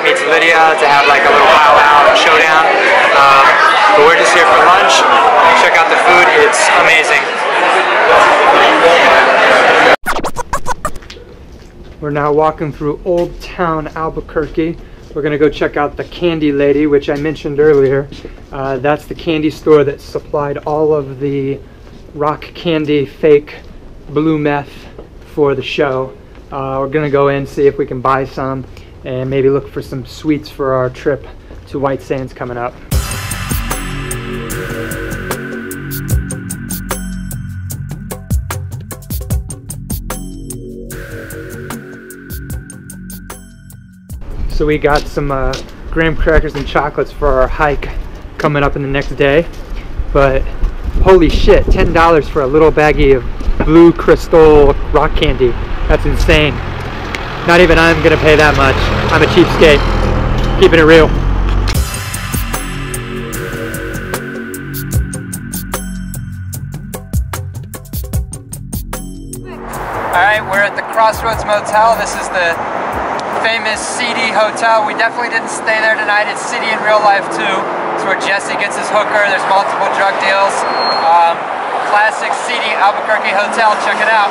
meet Lydia to have like a little powwow showdown. But we're just here for lunch. Check out the food, it's amazing. We're now walking through Old Town Albuquerque. We're gonna go check out the Candy Lady, which I mentioned earlier. That's the candy store that supplied all of the rock candy fake blue meth for the show. We're gonna go in, see if we can buy some, and maybe look for some sweets for our trip to White Sands coming up. So we got some graham crackers and chocolates for our hike coming up in the next day. But holy shit, $10 for a little baggie of blue crystal rock candy. That's insane. Not even I'm gonna pay that much. I'm a cheapskate. Keeping it real. Alright, we're at the Crossroads Motel. This is the famous seedy hotel. We definitely didn't stay there tonight. It's seedy in real life too. It's where Jesse gets his hooker. There's multiple drug deals. Classic seedy Albuquerque hotel. Check it out.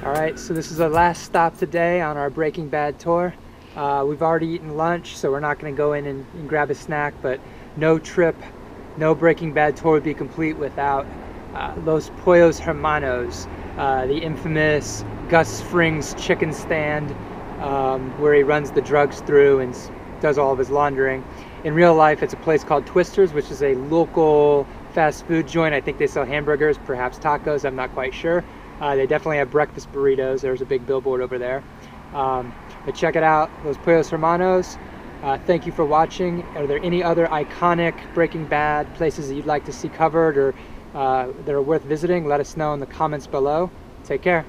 Alright, so this is our last stop today on our Breaking Bad tour. We've already eaten lunch, so we're not going to go in and grab a snack, but no trip, no Breaking Bad tour would be complete without Los Pollos Hermanos, the infamous Gus Fring's chicken stand, where he runs the drugs through and does all of his laundering. In real life, it's a place called Twister's, which is a local fast food joint. I think they sell hamburgers, perhaps tacos, I'm not quite sure. They definitely have breakfast burritos. There's a big billboard over there. But check it out, Los Pollos Hermanos. Thank you for watching. Are there any other iconic Breaking Bad places that you'd like to see covered or that are worth visiting? Let us know in the comments below. Take care.